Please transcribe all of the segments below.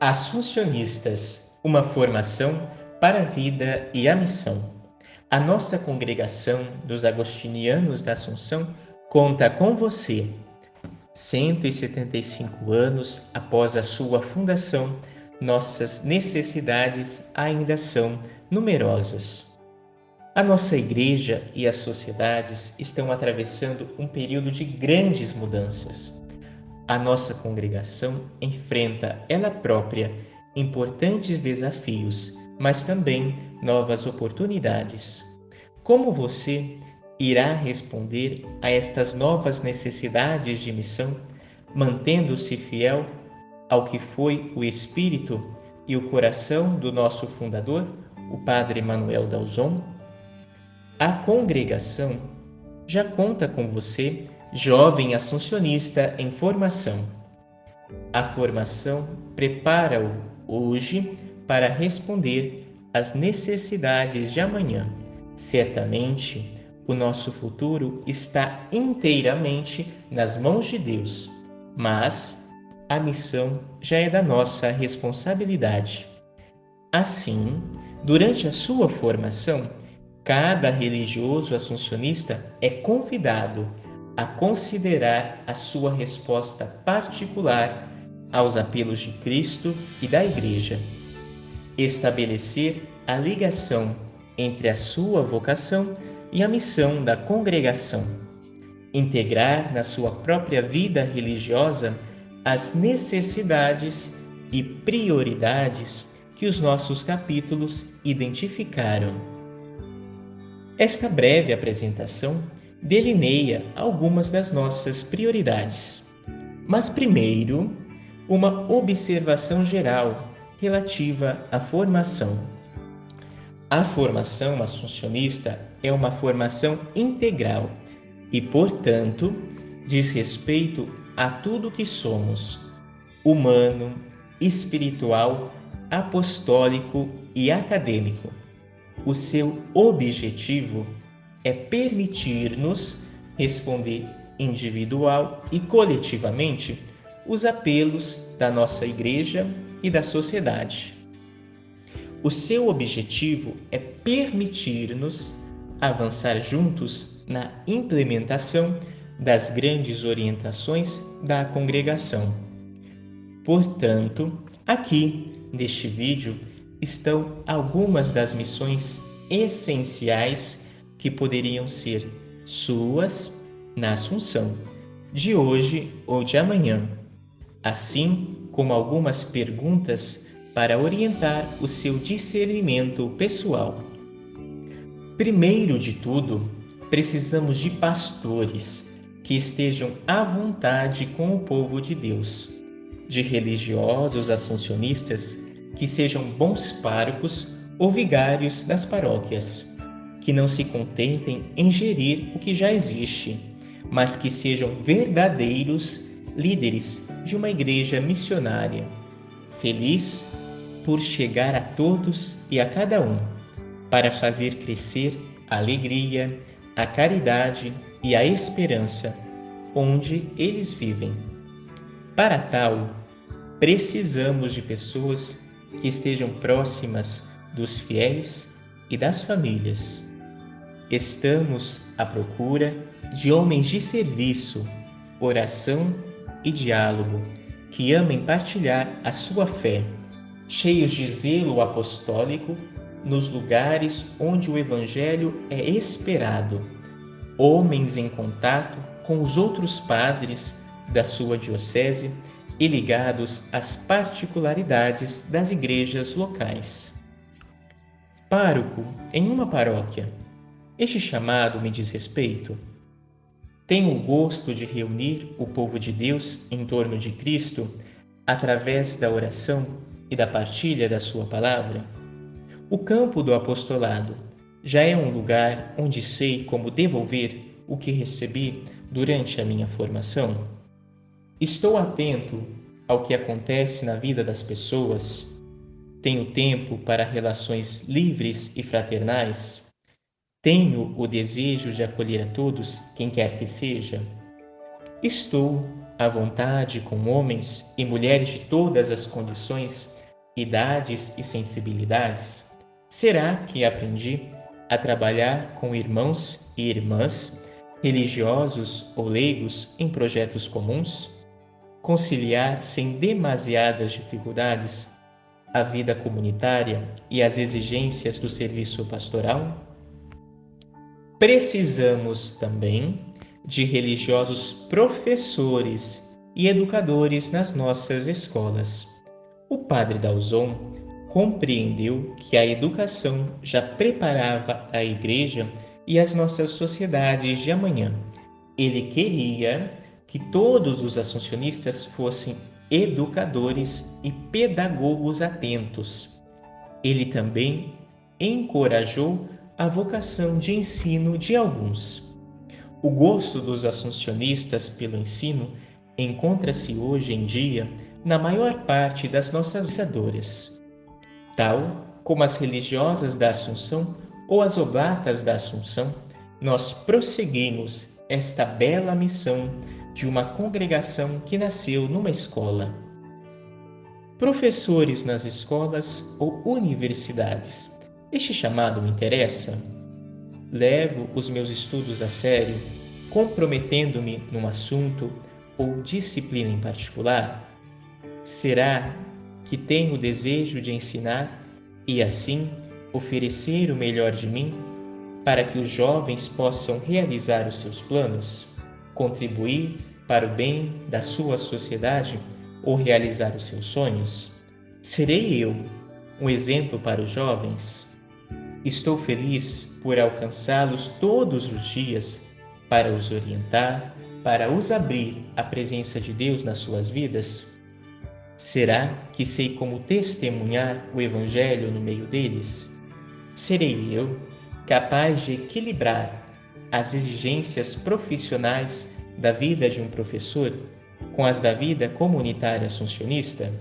Assuncionistas, uma formação para a vida e a missão. A nossa congregação dos Agostinianos da Assunção conta com você. 175 anos após a sua fundação, nossas necessidades ainda são numerosas. A nossa igreja e as sociedades estão atravessando um período de grandes mudanças. A nossa congregação enfrenta ela própria importantes desafios, mas também novas oportunidades. Como você irá responder a estas novas necessidades de missão, mantendo-se fiel ao que foi o espírito e o coração do nosso fundador, o Padre Manuel Dalzon? A congregação já conta com você, jovem assuncionista em formação. A formação prepara-o hoje para responder às necessidades de amanhã. Certamente, o nosso futuro está inteiramente nas mãos de Deus, mas a missão já é da nossa responsabilidade. Assim, durante a sua formação, cada religioso assuncionista é convidado a considerar a sua resposta particular aos apelos de Cristo e da Igreja, estabelecer a ligação entre a sua vocação e a missão da congregação, integrar na sua própria vida religiosa as necessidades e prioridades que os nossos capítulos identificaram. Esta breve apresentação delineia algumas das nossas prioridades. Mas primeiro, uma observação geral relativa à formação. A formação assuncionista é uma formação integral e, portanto, diz respeito a tudo que somos: humano, espiritual, apostólico e acadêmico. O seu objetivo é permitir-nos responder individual e coletivamente os apelos da nossa igreja e da sociedade. O seu objetivo é permitir-nos avançar juntos na implementação das grandes orientações da congregação. Portanto, aqui, neste vídeo, estão algumas das missões essenciais que poderiam ser suas na Assunção, de hoje ou de amanhã, assim como algumas perguntas para orientar o seu discernimento pessoal. Primeiro de tudo, precisamos de pastores que estejam à vontade com o povo de Deus, de religiosos assuncionistas que sejam bons párocos ou vigários das paróquias, que não se contentem em gerir o que já existe, mas que sejam verdadeiros líderes de uma igreja missionária, feliz por chegar a todos e a cada um, para fazer crescer a alegria, a caridade e a esperança onde eles vivem. Para tal, precisamos de pessoas que estejam próximas dos fiéis e das famílias. Estamos à procura de homens de serviço, oração e diálogo, que amem partilhar a sua fé, cheios de zelo apostólico nos lugares onde o Evangelho é esperado, homens em contato com os outros padres da sua diocese e ligados às particularidades das igrejas locais. Pároco em uma paróquia. Este chamado me diz respeito? Tenho o gosto de reunir o povo de Deus em torno de Cristo através da oração e da partilha da sua palavra? O campo do apostolado já é um lugar onde sei como devolver o que recebi durante a minha formação? Estou atento ao que acontece na vida das pessoas? Tenho tempo para relações livres e fraternais? Tenho o desejo de acolher a todos, quem quer que seja? Estou à vontade com homens e mulheres de todas as condições idades e sensibilidades? Será que aprendi a trabalhar com irmãos e irmãs, religiosos ou leigos em projetos comuns? Conciliar sem demasiadas dificuldades a vida comunitária e as exigências do serviço pastoral? Precisamos também de religiosos professores e educadores nas nossas escolas. O padre Dalzon compreendeu que a educação já preparava a igreja e as nossas sociedades de amanhã. Ele queria que todos os assuncionistas fossem educadores e pedagogos atentos. Ele também encorajou a vocação de ensino de alguns. O gosto dos assuncionistas pelo ensino encontra-se hoje em dia na maior parte das nossas visadoras, tal como as religiosas da Assunção ou as oblatas da Assunção. Nós prosseguimos esta bela missão de uma congregação que nasceu numa escola. Professores nas escolas ou universidades. Este chamado me interessa? Levo os meus estudos a sério, comprometendo-me num assunto ou disciplina em particular? Será que tenho o desejo de ensinar e, assim, oferecer o melhor de mim para que os jovens possam realizar os seus planos, contribuir para o bem da sua sociedade ou realizar os seus sonhos? Serei eu um exemplo para os jovens? Estou feliz por alcançá-los todos os dias para os orientar, para os abrir à presença de Deus nas suas vidas? Será que sei como testemunhar o Evangelho no meio deles? Serei eu capaz de equilibrar as exigências profissionais da vida de um professor com as da vida comunitária assuncionista?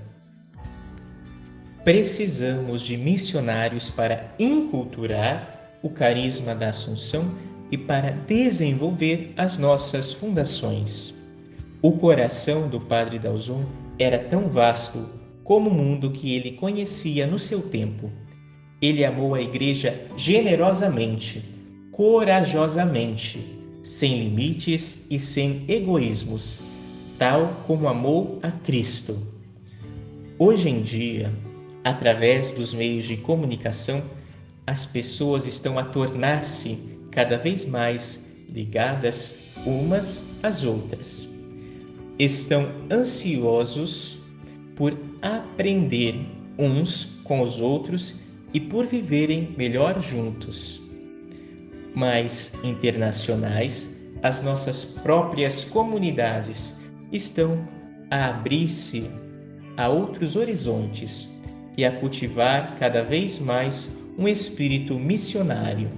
Precisamos de missionários para inculturar o carisma da Assunção e para desenvolver as nossas fundações. O coração do padre Dalzon era tão vasto como o mundo que ele conhecia no seu tempo. Ele amou a igreja generosamente, corajosamente, sem limites e sem egoísmos, tal como amou a Cristo. Hoje em dia, através dos meios de comunicação, as pessoas estão a tornar-se cada vez mais ligadas umas às outras. Estão ansiosos por aprender uns com os outros e por viverem melhor juntos. Mais internacionais, as nossas próprias comunidades estão a abrir-se a outros horizontes e a cultivar cada vez mais um espírito missionário.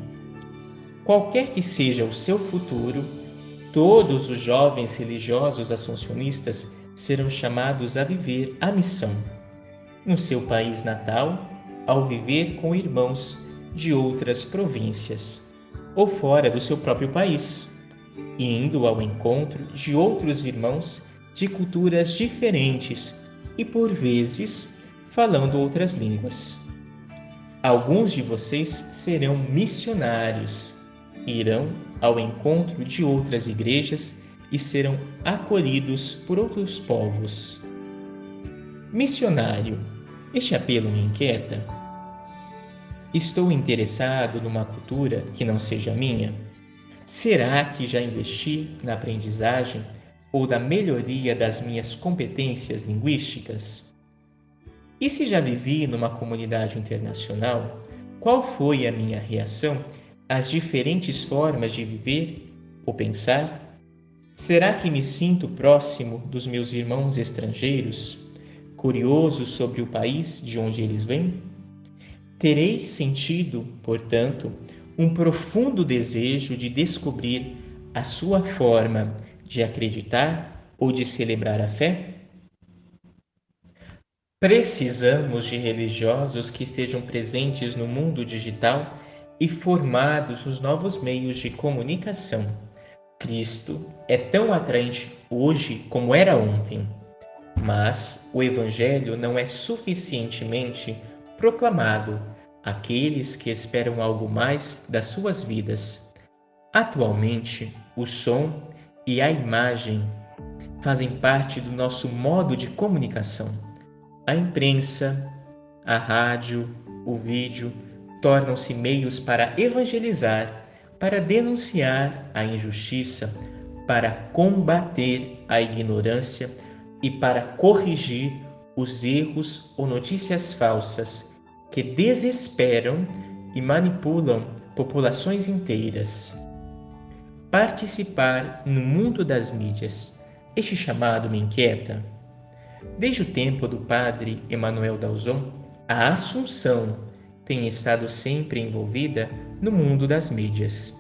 Qualquer que seja o seu futuro, todos os jovens religiosos assuncionistas serão chamados a viver a missão. No seu país natal, ao viver com irmãos de outras províncias, ou fora do seu próprio país, indo ao encontro de outros irmãos de culturas diferentes e, por vezes, falando outras línguas. Alguns de vocês serão missionários, irão ao encontro de outras igrejas e serão acolhidos por outros povos. Missionário, este apelo me inquieta. Estou interessado numa cultura que não seja minha? Será que já investi na aprendizagem ou na melhoria das minhas competências linguísticas? E se já vivi numa comunidade internacional, qual foi a minha reação às diferentes formas de viver ou pensar? Será que me sinto próximo dos meus irmãos estrangeiros, curioso sobre o país de onde eles vêm? Terei sentido, portanto, um profundo desejo de descobrir a sua forma de acreditar ou de celebrar a fé? Precisamos de religiosos que estejam presentes no mundo digital e formados nos novos meios de comunicação. Cristo é tão atraente hoje como era ontem. Mas o Evangelho não é suficientemente proclamado àqueles que esperam algo mais das suas vidas. Atualmente, o som e a imagem fazem parte do nosso modo de comunicação. A imprensa, a rádio, o vídeo tornam-se meios para evangelizar, para denunciar a injustiça, para combater a ignorância e para corrigir os erros ou notícias falsas que desesperam e manipulam populações inteiras. Participar no mundo das mídias. Este chamado me inquieta. Desde o tempo do padre Emanuel Dalzon, a Assunção tem estado sempre envolvida no mundo das mídias.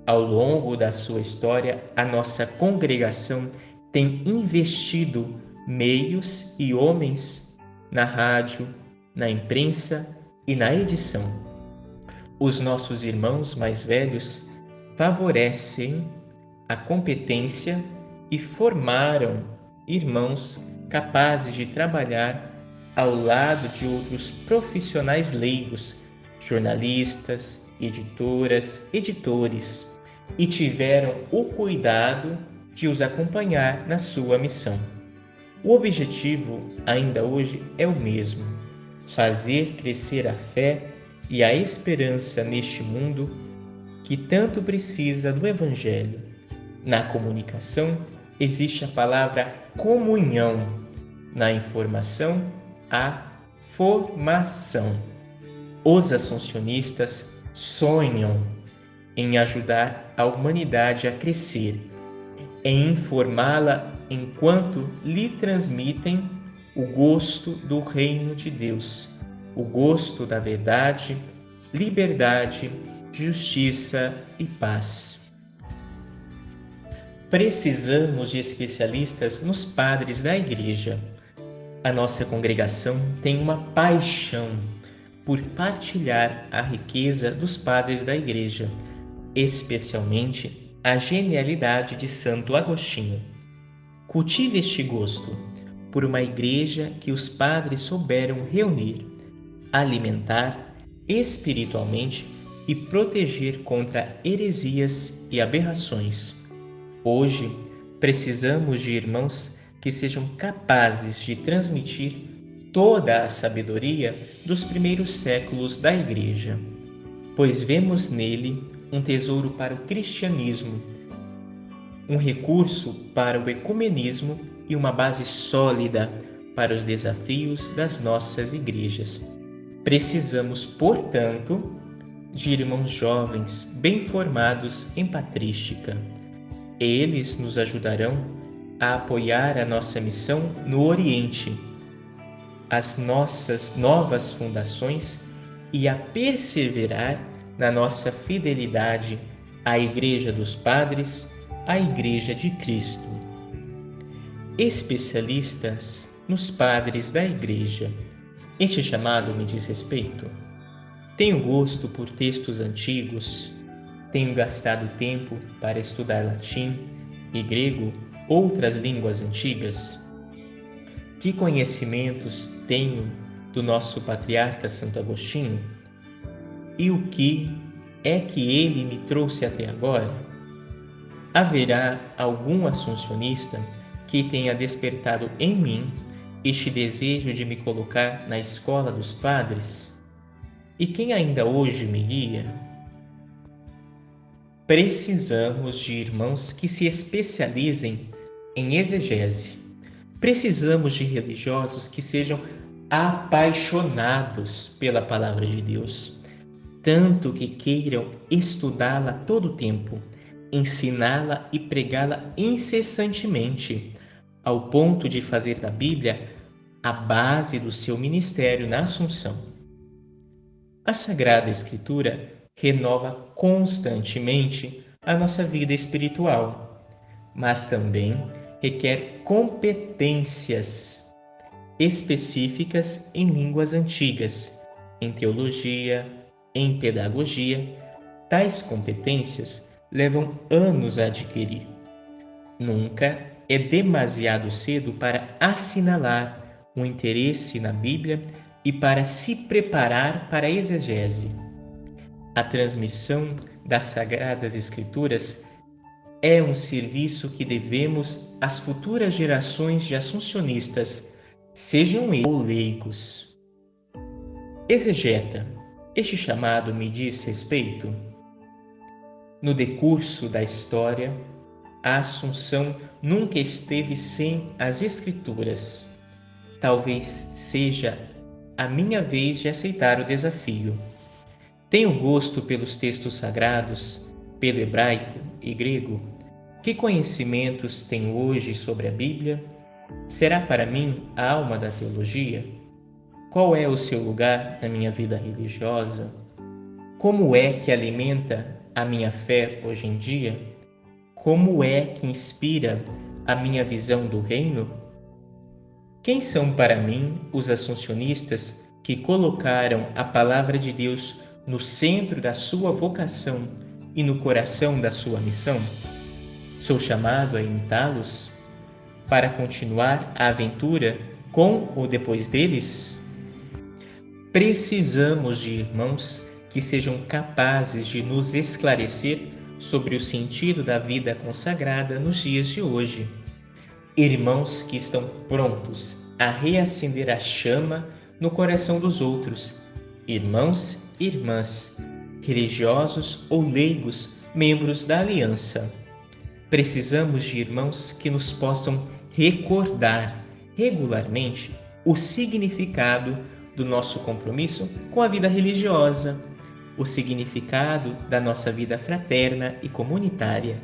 Ao longo da sua história, a nossa congregação tem investido meios e homens na rádio, na imprensa e na edição. Os nossos irmãos mais velhos favorecem a competência e formaram irmãos capazes de trabalhar ao lado de outros profissionais leigos, jornalistas, editoras, editores, e tiveram o cuidado de os acompanhar na sua missão. O objetivo ainda hoje é o mesmo: fazer crescer a fé e a esperança neste mundo que tanto precisa do Evangelho. Na comunicação existe a palavra comunhão, na informação, a formação. Os assuncionistas sonham em ajudar a humanidade a crescer, em informá-la enquanto lhe transmitem o gosto do reino de Deus, o gosto da verdade, liberdade, justiça e paz. Precisamos de especialistas nos padres da Igreja. A nossa congregação tem uma paixão por partilhar a riqueza dos padres da Igreja, especialmente a genialidade de Santo Agostinho. Cultive este gosto por uma igreja que os padres souberam reunir, alimentar espiritualmente e proteger contra heresias e aberrações. Hoje, precisamos de irmãos que sejam capazes de transmitir toda a sabedoria dos primeiros séculos da Igreja, pois vemos nele um tesouro para o cristianismo, um recurso para o ecumenismo e uma base sólida para os desafios das nossas igrejas. Precisamos, portanto, de irmãos jovens bem formados em patrística. Eles nos ajudarão a apoiar a nossa missão no Oriente, as nossas novas fundações e a perseverar na nossa fidelidade à Igreja dos Padres, à Igreja de Cristo. Especialistas nos padres da Igreja. Este chamado me diz respeito. Tenho gosto por textos antigos, tenho gastado tempo para estudar latim e grego, outras línguas antigas. Que conhecimentos tenho do nosso patriarca Santo Agostinho? E o que é que ele me trouxe até agora? Haverá algum assuncionista que tenha despertado em mim este desejo de me colocar na escola dos padres? E quem ainda hoje me guia? Precisamos de irmãos que se especializem em exegese. Precisamos de religiosos que sejam apaixonados pela palavra de Deus, tanto que queiram estudá-la todo o tempo, ensiná-la e pregá-la incessantemente, ao ponto de fazer da Bíblia a base do seu ministério na Assunção. A Sagrada Escritura renova constantemente a nossa vida espiritual, mas também requer competências específicas em línguas antigas, em teologia, em pedagogia. Tais competências levam anos a adquirir. Nunca é demasiado cedo para assinalar o interesse na Bíblia e para se preparar para a exegese. A transmissão das Sagradas Escrituras é um serviço que devemos às futuras gerações de assuncionistas, sejam eles ou leigos. Exegeta, este chamado me diz respeito? No decurso da história, a Assunção nunca esteve sem as Escrituras. Talvez seja a minha vez de aceitar o desafio. Tenho gosto pelos textos sagrados, pelo hebraico e grego. Que conhecimentos tenho hoje sobre a Bíblia? Será para mim a alma da teologia? Qual é o seu lugar na minha vida religiosa? Como é que alimenta a minha fé hoje em dia? Como é que inspira a minha visão do reino? Quem são para mim os assuncionistas que colocaram a palavra de Deus no centro da sua vocação e no coração da sua missão? Sou chamado a imitá-los para continuar a aventura com ou depois deles? Precisamos de irmãos que sejam capazes de nos esclarecer sobre o sentido da vida consagrada nos dias de hoje. Irmãos que estão prontos a reacender a chama no coração dos outros. Irmãos e irmãs, religiosos ou leigos, membros da aliança. Precisamos de irmãos que nos possam recordar regularmente o significado do nosso compromisso com a vida religiosa, o significado da nossa vida fraterna e comunitária.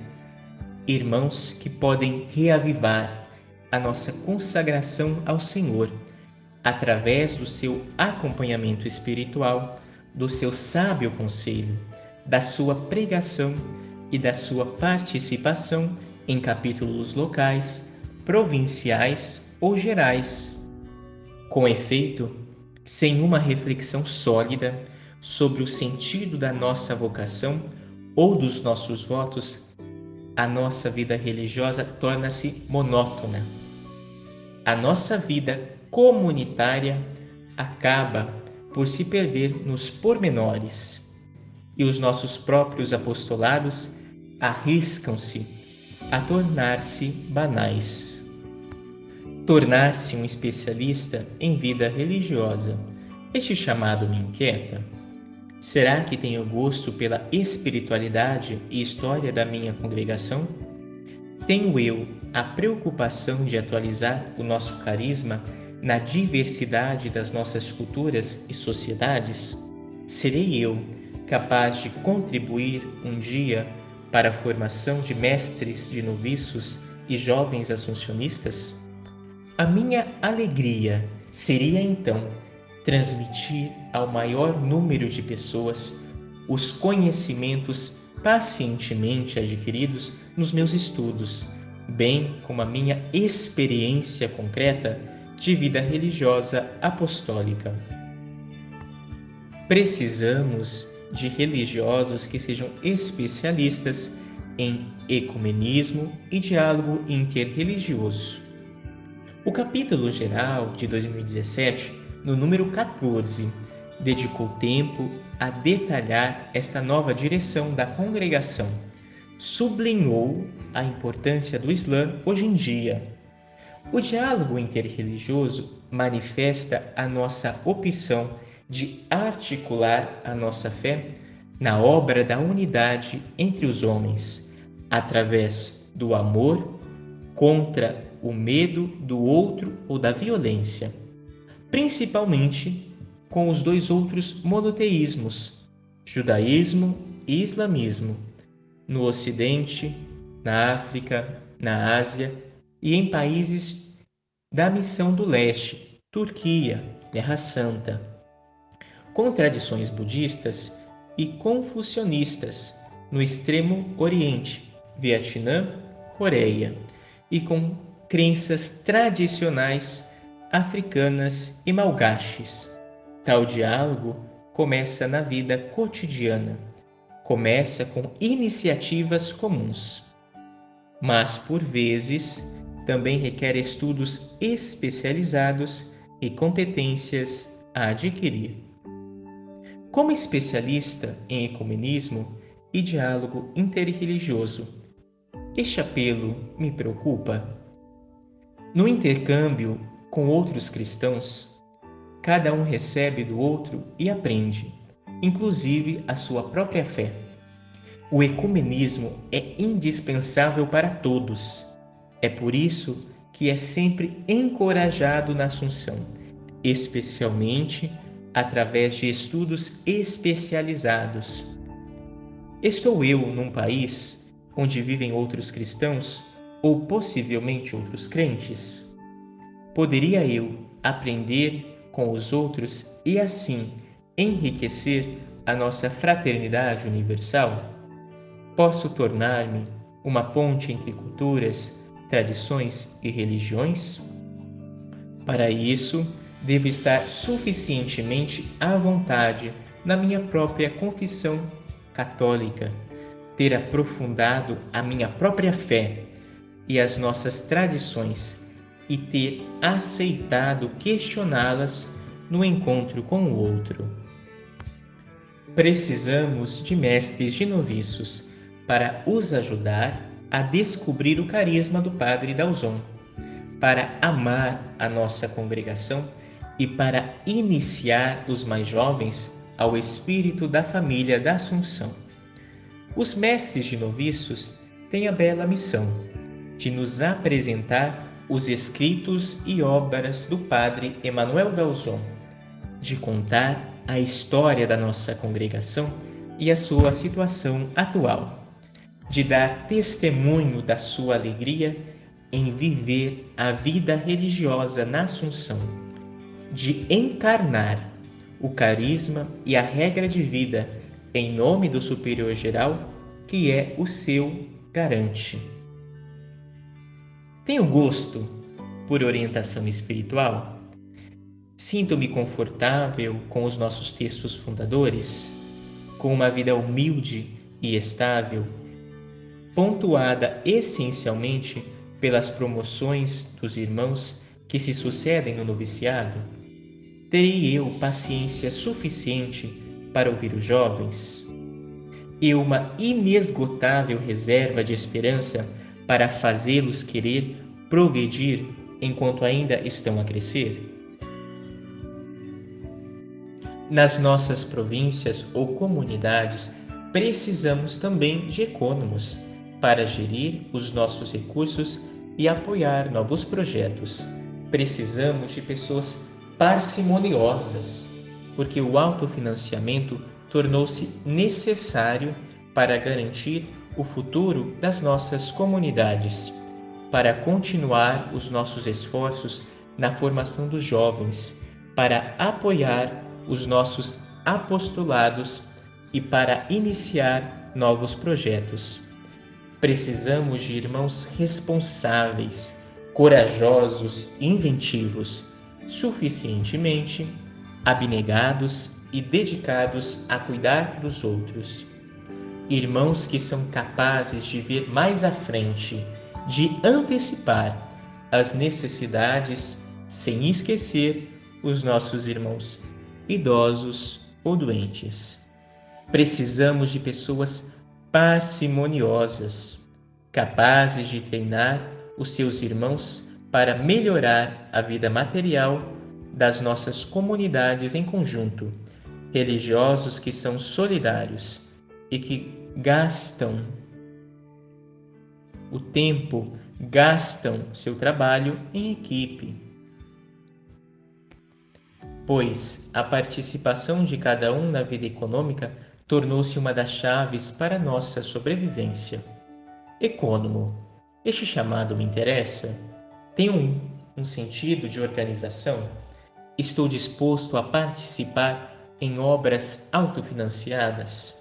Irmãos que podem reavivar a nossa consagração ao Senhor através do seu acompanhamento espiritual, do seu sábio conselho, da sua pregação e da sua participação em capítulos locais, provinciais ou gerais. Com efeito, sem uma reflexão sólida sobre o sentido da nossa vocação ou dos nossos votos, a nossa vida religiosa torna-se monótona. A nossa vida comunitária acaba por se perder nos pormenores e os nossos próprios apostolados arriscam-se a tornar-se banais. Tornar-se um especialista em vida religiosa. Este chamado me inquieta. Será que tenho gosto pela espiritualidade e história da minha congregação? Tenho eu a preocupação de atualizar o nosso carisma na diversidade das nossas culturas e sociedades? Serei eu capaz de contribuir um dia para a formação de mestres de noviços e jovens assuncionistas? A minha alegria seria então transmitir ao maior número de pessoas os conhecimentos pacientemente adquiridos nos meus estudos, bem como a minha experiência concreta de vida religiosa apostólica. Precisamos de religiosos que sejam especialistas em ecumenismo e diálogo interreligioso. O capítulo geral de 2017, no número 14, dedicou tempo a detalhar esta nova direção da congregação. Sublinhou a importância do Islã hoje em dia. O diálogo interreligioso manifesta a nossa opção de articular a nossa fé na obra da unidade entre os homens, através do amor contra o medo do outro ou da violência, principalmente com os dois outros monoteísmos, judaísmo e islamismo, no Ocidente, na África, na Ásia e em países da Missão do Leste, Turquia, Terra Santa, com tradições budistas e confucionistas no Extremo Oriente, Vietnã, Coreia, e com crenças tradicionais africanas e malgaches. Tal diálogo começa na vida cotidiana, começa com iniciativas comuns, mas por vezes também requer estudos especializados e competências a adquirir. Como especialista em ecumenismo e diálogo interreligioso, este apelo me preocupa. No intercâmbio com outros cristãos, cada um recebe do outro e aprende, inclusive a sua própria fé. O ecumenismo é indispensável para todos. É por isso que é sempre encorajado na Assunção, especialmente através de estudos especializados. Estou eu num país onde vivem outros cristãos ou possivelmente outros crentes? Poderia eu aprender com os outros e assim enriquecer a nossa fraternidade universal? Posso tornar-me uma ponte entre culturas, tradições e religiões? Para isso, devo estar suficientemente à vontade na minha própria confissão católica, ter aprofundado a minha própria fé e as nossas tradições e ter aceitado questioná-las no encontro com o outro. Precisamos de mestres de noviços para os ajudar a descobrir o carisma do Padre Dalzon, para amar a nossa congregação e para iniciar os mais jovens ao espírito da família da Assunção. Os mestres de noviços têm a bela missão de nos apresentar os escritos e obras do Padre Emanuel Dalzon, de contar a história da nossa congregação e a sua situação atual, de dar testemunho da sua alegria em viver a vida religiosa na Assunção, de encarnar o carisma e a regra de vida em nome do superior geral, que é o seu garante. Tenho gosto por orientação espiritual? Sinto-me confortável com os nossos textos fundadores, com uma vida humilde e estável, pontuada essencialmente pelas promoções dos irmãos que se sucedem no noviciado? Terei eu paciência suficiente para ouvir os jovens? E uma inesgotável reserva de esperança para fazê-los querer progredir enquanto ainda estão a crescer? Nas nossas províncias ou comunidades, precisamos também de ecônomos para gerir os nossos recursos e apoiar novos projetos. Precisamos de pessoas parcimoniosas, porque o autofinanciamento tornou-se necessário para garantir o futuro das nossas comunidades, para continuar os nossos esforços na formação dos jovens, para apoiar os nossos apostolados e para iniciar novos projetos. Precisamos de irmãos responsáveis, corajosos e inventivos, suficientemente abnegados e dedicados a cuidar dos outros. Irmãos que são capazes de ver mais à frente, de antecipar as necessidades sem esquecer os nossos irmãos idosos ou doentes. Precisamos de pessoas parcimoniosas, capazes de treinar os seus irmãos para melhorar a vida material das nossas comunidades em conjunto, religiosos que são solidários e que gastam o tempo, gastam seu trabalho em equipe. Pois a participação de cada um na vida econômica tornou-se uma das chaves para a nossa sobrevivência. Ecônomo, este chamado me interessa? Tem um sentido de organização? Estou disposto a participar em obras autofinanciadas?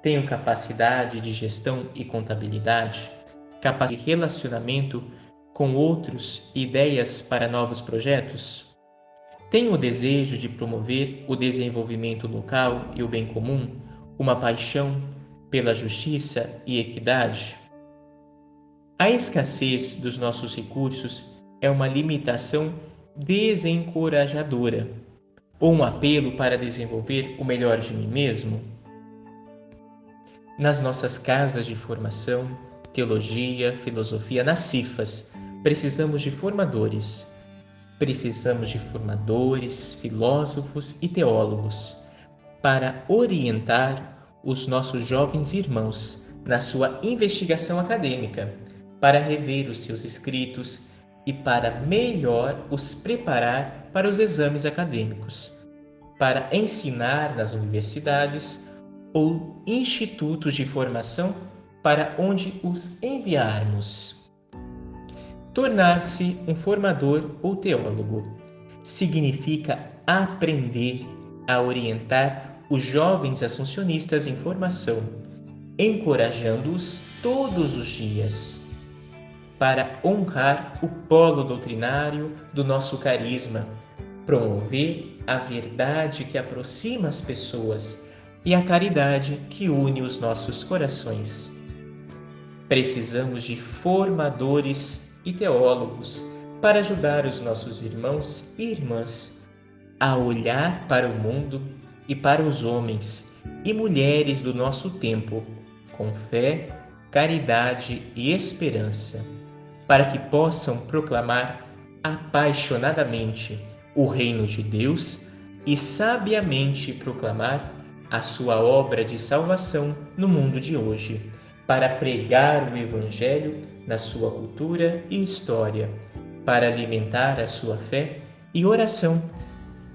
Tenho capacidade de gestão e contabilidade? Capacidade de relacionamento com outros e ideias para novos projetos? Tenho o desejo de promover o desenvolvimento local e o bem comum, uma paixão pela justiça e equidade? A escassez dos nossos recursos é uma limitação desencorajadora ou um apelo para desenvolver o melhor de mim mesmo? Nas nossas casas de formação, teologia, filosofia, nas cifas, precisamos de formadores. Precisamos de formadores, filósofos e teólogos para orientar os nossos jovens irmãos na sua investigação acadêmica, para rever os seus escritos e para melhor os preparar para os exames acadêmicos, para ensinar nas universidades ou institutos de formação para onde os enviarmos. Tornar-se um formador ou teólogo significa aprender a orientar os jovens assuncionistas em formação, encorajando-os todos os dias para honrar o polo doutrinário do nosso carisma, promover a verdade que aproxima as pessoas e a caridade que une os nossos corações. Precisamos de formadores e teólogos para ajudar os nossos irmãos e irmãs a olhar para o mundo e para os homens e mulheres do nosso tempo com fé, caridade e esperança, para que possam proclamar apaixonadamente o reino de Deus e sabiamente proclamar a sua obra de salvação no mundo de hoje, para pregar o Evangelho na sua cultura e história, para alimentar a sua fé e oração,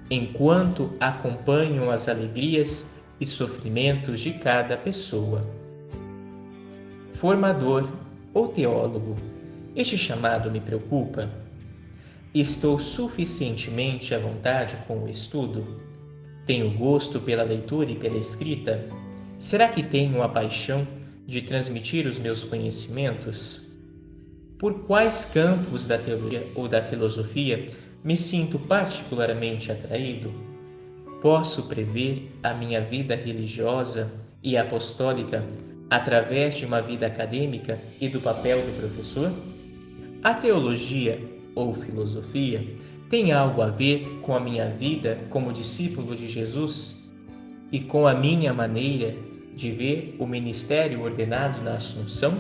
enquanto acompanham as alegrias e sofrimentos de cada pessoa. Formador ou teólogo, este chamado me preocupa? Estou suficientemente à vontade com o estudo? Tenho gosto pela leitura e pela escrita? Será que tenho a paixão de transmitir os meus conhecimentos? Por quais campos da teologia ou da filosofia me sinto particularmente atraído? Posso prever a minha vida religiosa e apostólica através de uma vida acadêmica e do papel do professor? A teologia ou filosofia tem algo a ver com a minha vida como discípulo de Jesus e com a minha maneira de ver o ministério ordenado na Assunção?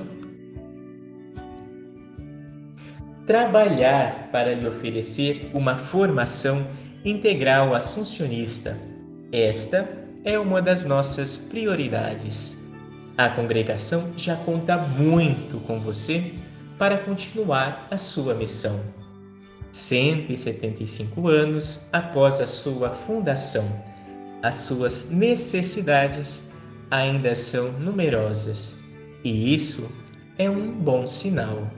Trabalhar para lhe oferecer uma formação integral assuncionista. Esta é uma das nossas prioridades. A congregação já conta muito com você para continuar a sua missão. 175 anos após a sua fundação, as suas necessidades ainda são numerosas, e isso é um bom sinal.